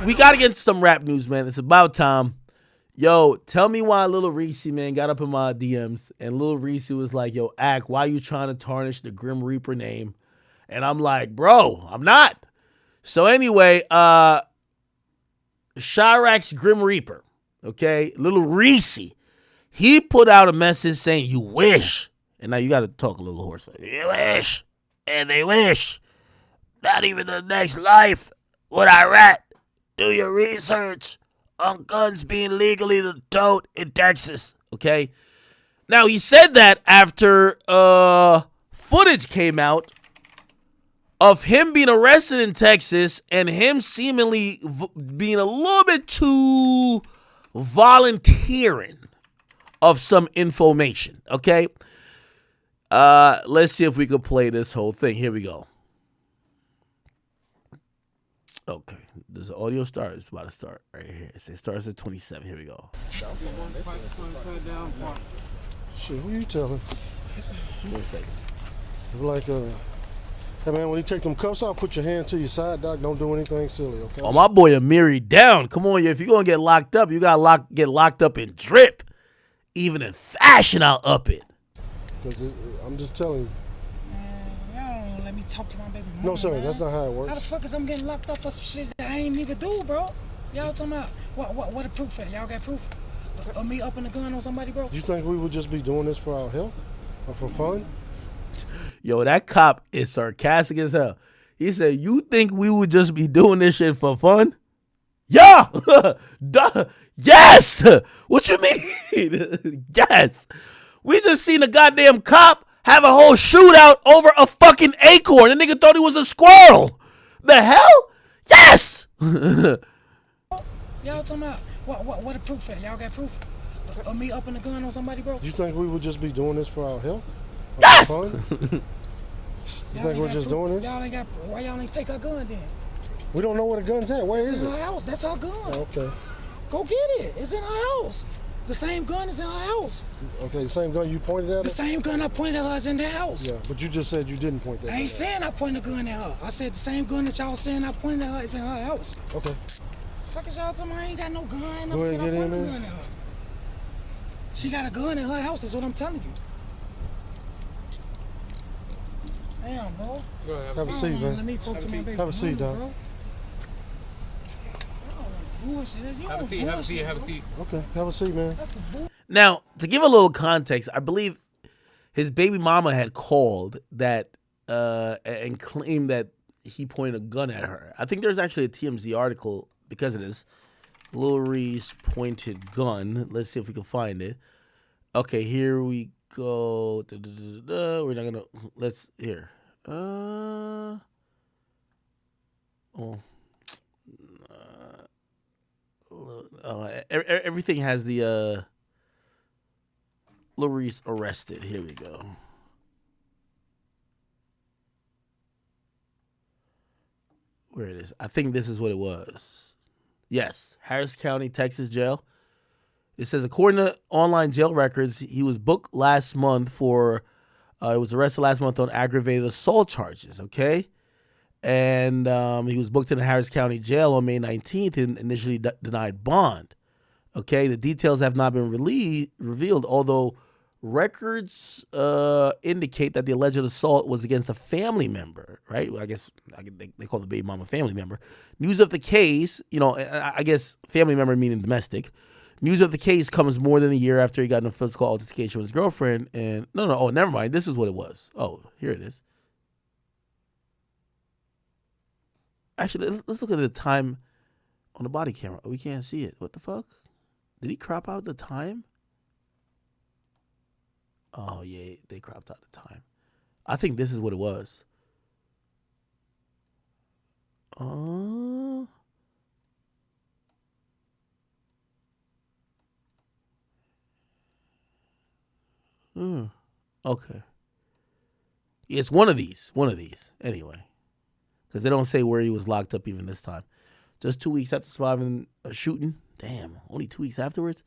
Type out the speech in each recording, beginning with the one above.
We got to get some rap news, man. It's about time. Yo, tell me why little Reese, man, got up in my DMs and little Reese was like, yo, Ak, why you trying to tarnish the Grim Reaper name? And I'm like, bro, I'm not. So anyway, Chirac's Grim Reaper, okay, little Reese, he put out a message saying, you wish. And now you got to talk a little hoarse. You wish. And they wish. Not even the next life would I rat. Do your research on guns being legally toted in Texas, okay? Now, he said that after footage came out of him being arrested in Texas and him seemingly being a little bit too volunteering of some information, okay? Let's see if we could play this whole thing. Here we go. Okay, does the audio start? It's about to start right here. It starts at 27. Here we go. Shit, who you telling? Wait a second. Like, hey man, when you take them cuffs out, put your hand to your side, Doc. Don't do anything silly, okay? Oh, my boy Amiri down. Come on, if you're going to get locked up, you got to get locked up in drip. Even in fashion, I'll up it. Because I'm just telling you. Y'all don't let me talk to my baby mama. No, sir, man. That's not how it works. How the fuck is I'm getting locked up for some shit that I ain't even do, bro? Y'all talking about what the proof at? Y'all got proof of me upping the gun on somebody, bro? You think we would just be doing this for our health or for fun? Yo, that cop is sarcastic as hell. He said, you think we would just be doing this shit for fun? Yeah! Duh. Yes! What you mean? Yes! We just seen a goddamn cop have a whole shootout over a fucking acorn. The nigga thought he was a squirrel. The hell? Yes! Y'all talking about what the proof at? Y'all got proof of me upping the gun on somebody, bro? You think we would just be doing this for our health? Or Yes! for fun? You think we're just doing this? Y'all ain't got. Why y'all ain't take our gun then? We don't know where the gun's at. Where It's is in it? our house. That's our gun. Oh, okay. Go get it. It's in our house. The same gun is in our house. Okay, the same gun you pointed at The her? same gun I pointed at her is in the house. Yeah, but you just said you didn't point that I ain't gun saying I pointed a gun at her. I said the same gun that y'all saying I pointed at her is in her house. at. Okay. Fuck is y'all talking about? I ain't got no gun. I'm Go saying I ahead, get pointed in a there. gun at her. She got a gun in her house. That's what I'm telling you. Damn, bro. Have a seat, Let man. me talk to my baby. Have a seat, mama, dog. bro. Bullshit. You Have a don't seat, have a bullshit, seat, have a bro. seat. Okay, have a seat, man. That's a bull. Now, to give a little context, I believe his baby mama had called that and claimed that he pointed a gun at her. I think there's actually a TMZ article because of this. Lil Reese pointed gun. Let's see if we can find it. Okay, here we go. We're not gonna. Let's here. Everything has the Lil Reese arrested. Here we go. Where it is. I think this is what it was. Yes, Harris County, Texas jail. It says, according to online jail records, he was booked last month for, he was arrested last month on aggravated assault charges, okay? And he was booked in the Harris County jail on May 19th and initially denied bond, okay? The details have not been revealed, although records indicate that the alleged assault was against a family member, right? Well, I guess they call the baby mama family member. News of the case, I guess family member meaning domestic. News of the case comes more than a year after he got in a physical altercation with his girlfriend. And never mind. This is what it was. Oh, here it is. Actually, let's look at the time on the body camera. We can't see it. What the fuck? Did he crop out the time? Oh, yeah, they cropped out the time. I think this is what it was. Okay. It's one of these. Anyway. Because they don't say where he was locked up even this time. Just 2 weeks after surviving a shooting. Damn, only 2 weeks afterwards?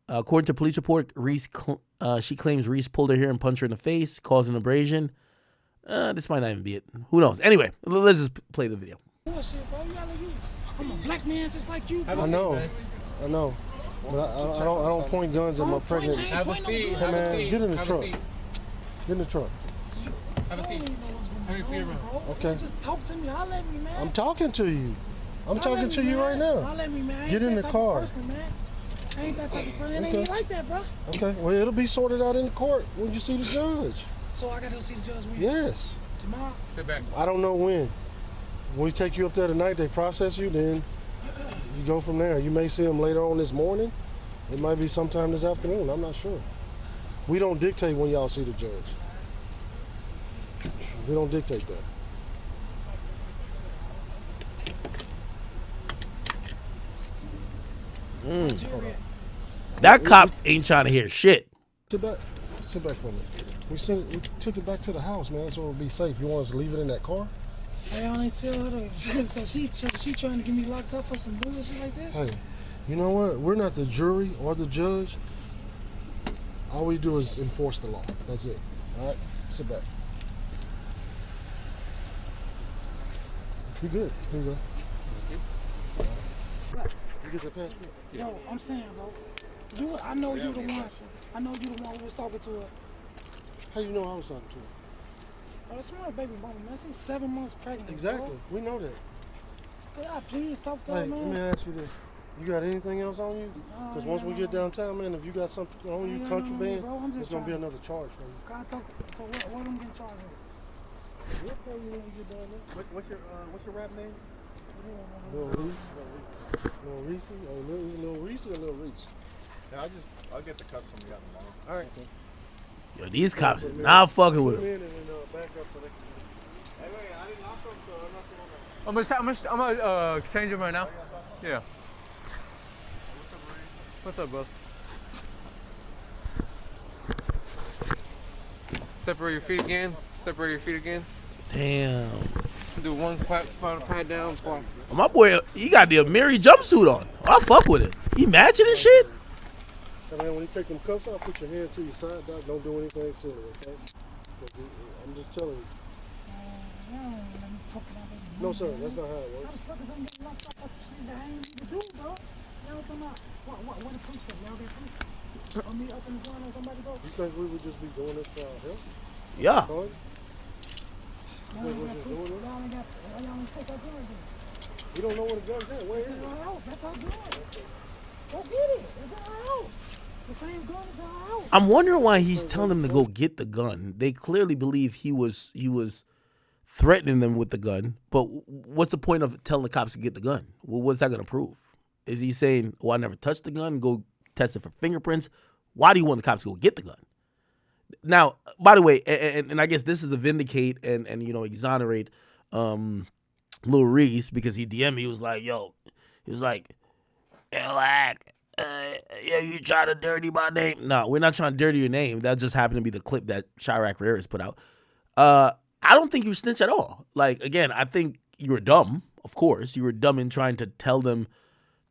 According to police report, Reese, she claims Reese pulled her hair and punched her in the face, causing an abrasion. This might not even be it. Who knows? Anyway, let's just play the video. Bullshit, bro. I'm a black man just like you, bro. I know. But I don't point guns at my pregnant. Have a seat. Hey man, get in the truck. Get in the truck. Have a seat. Okay. Just talk to me. Holler at me, man. I'm talking to you. I'm talking to you right now. Holler at me, man. Get in the car. I ain't that type of person. It ain't like that, bro. Okay. Well, it'll be sorted out in the court when you see the judge. So I gotta go see the judge when? Yes. Tomorrow? Sit back. I don't know when. When we take you up there tonight, they process you, then you go from there. You may see them later on this morning. It might be sometime this afternoon. I'm not sure. We don't dictate when y'all see the judge. We don't dictate that. That cop ain't trying to hear shit. Sit back for a minute. We took it back to the house, man, so it'll be safe. You want us to leave it in that car? Hey, I ain't tell her to. So she trying to get me locked up for some bullshit like this? Hey, you know what? We're not the jury or the judge. All we do is enforce the law. That's it. All right? Sit back. You good. Here you go. You get the passport? Yo, I'm saying, bro. I know you the one. I know you the one who was talking to her. How you know I was talking to her? Oh, that's my baby mama, man. She's 7 months pregnant. Exactly. Bro. We know that. Could I please talk to her, Hey, man? let me ask you this. You got anything else on you? Because once we get downtown, man, if you got something on you, contraband, it's going to be another charge for you. Can I talk to, so what am I getting charged with? We'll tell you when you get down there. What's your rap name? Lil Reese. Lil Reese? Oh, is it Lil Reese or Lil Reese? Yeah, I'll get the cup from you tomorrow. All right. Yo, these cops is not fucking with him. Back up so they can... Hey, wait, I didn't lock them, so I'm not I'm gonna exchange them right now. Yeah. What's up, Reese? What's up, bro? Separate your feet again. Separate your feet again. Damn. Do one final pat down. My boy, he got the Amiri jumpsuit on. I fuck with it. He matching and shit. Hey, man, when you take them cuffs off, put your hand to your side, Doc. Don't do anything silly, okay? I'm just telling you. No, sir, that's not how it works. How the fuck is I'm getting locked up for some shit that I ain't even do, bro? Y'all talking about, what is proof for? Y'all got proof? Or me open the gun on somebody, bro? You think we would just be doing this for our health? Yeah. Fun? Y'all ain't got, y'all ain't take our gun then. We don't know where the gun's at. Where is It's in it? our house, that's our gun. Go get it, it's in our house. The same gun is in our house. I'm wondering why he's telling them to go get the gun. They clearly believe he was threatening them with the gun. But what's the point of telling the cops to get the gun? Well, what's that going to prove? Is he saying, "Oh, I never touched the gun. Go test it for fingerprints"? Why do you want the cops to go get the gun? Now, by the way, and I guess this is to vindicate and exonerate Lil Reese, because he DM'd me. He was like, "Yo," he was like, "Yeah, you trying to dirty my name?" No, we're not trying to dirty your name. That just happened to be the clip that Chirac Ramirez put out. I don't think you snitch at all. Like, again, I think you were dumb. Of course, you were dumb in trying to tell them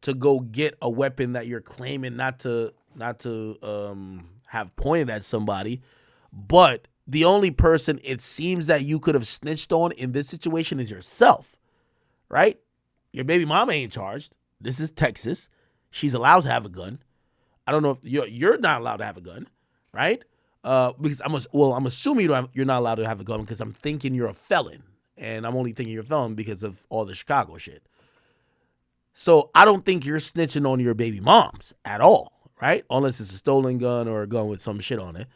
to go get a weapon that you're claiming not to have pointed at somebody. But the only person it seems that you could have snitched on in this situation is yourself, right? Your baby mama ain't charged. This is Texas. She's allowed to have a gun. I don't know if you're not allowed to have a gun, right? Because I'm assuming you're not allowed to have a gun because I'm thinking you're a felon, and I'm only thinking you're a felon because of all the Chicago shit. So I don't think you're snitching on your baby moms at all, right? Unless it's a stolen gun or a gun with some shit on it.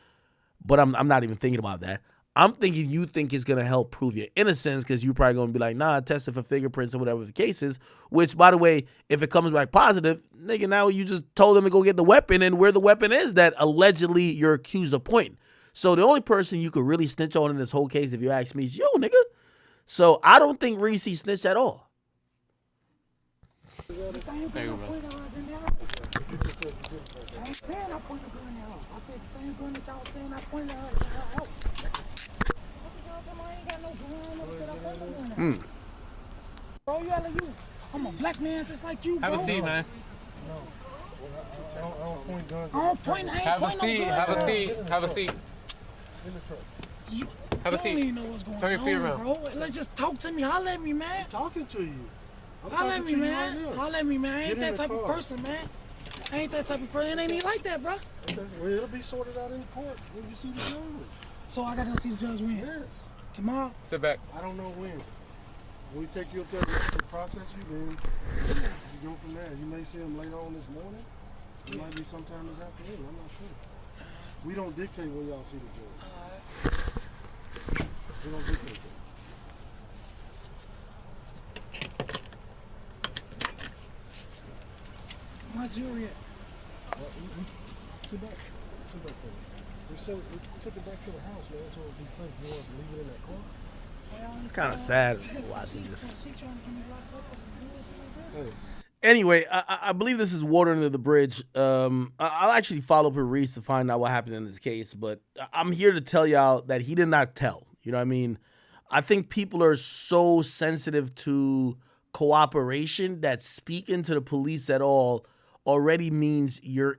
But I'm not even thinking about that. I'm thinking you think it's going to help prove your innocence because you're probably going to be like, nah, test it for fingerprints or whatever the case is, which, by the way, if it comes back positive, nigga, now you just told them to go get the weapon and where the weapon is that allegedly you're accused of pointing. So the only person you could really snitch on in this whole case, if you ask me, is you, nigga. So I don't think Reese snitched at all. The same gun I pointed at us in there. I ain't saying I pointed the gun in her. I said the same gun that y'all saying I pointed at her in her house. I ain't got no gun. Never said I pointed the gun at her. Bro, you. I'm a black man just like you, bro. Have a seat, man. I don't point guns. I ain't pointing no gun. Have a seat. In the truck. Have a You don't seat. even know what's going Turn your feet on, around. bro. Let's just talk to me. Holler at me, man. I'm talking to you. I'm Holler talking at to me, you man. right now. Holler at me, man. I Get ain't in that the type of car. person, man. I ain't that type of person. It ain't even like that, bro. Okay. Well, it'll be sorted out in court when you see the judge. So I gotta go see the judge when? Yes. Tomorrow? Sit back. I don't know when. When we take you up there to process you, then you go from there. You may see him later on this morning. It might be sometime this afternoon. I'm not sure. We don't dictate when y'all see the judge. We don't dictate that. My jewelry at? Sit back. Sit back for me. We took it back to the house, man, so it'll be safe. You want us to leave it in that car? It's kind of sad watching this. She trying to get me locked up for some bullshit like this? Hey, Anyway, I believe this is water under the bridge. I'll actually follow up with Reese to find out what happened in this case, but I'm here to tell y'all that he did not tell. You know what I mean? I think people are so sensitive to cooperation that speaking to the police at all already means you're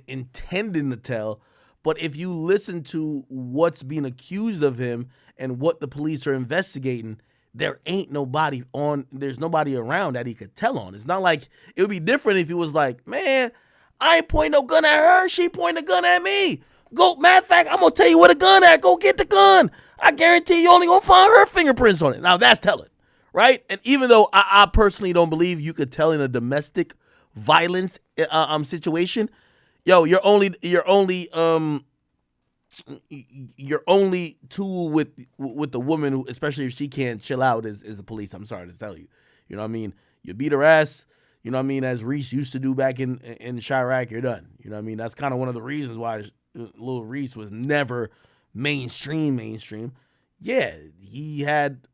intending to tell. But if you listen to what's being accused of him and what the police are investigating, there's nobody around that he could tell on. It's not like it would be different if he was like, man, I ain't pointing no gun at her. She pointing a gun at me. Matter of fact, I'm going to tell you where the gun at. Go get the gun. I guarantee you only going to find her fingerprints on it. Now that's telling, right? And even though I personally don't believe you could tell in a domestic violence situation, yo, your only tool with the woman who, especially if she can't chill out, is the police. I'm sorry to tell you. You know what I mean? You beat her ass, you know what I mean, as Reese used to do back in Chirac, you're done. You know what I mean? That's kind of one of the reasons why little Reese was never mainstream. Yeah, he had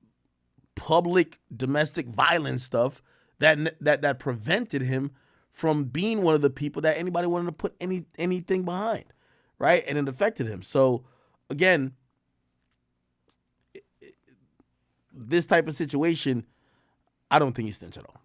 public domestic violence stuff that prevented him from being one of the people that anybody wanted to put anything behind, right? And it affected him. So, again, this type of situation, I don't think he stinks at all.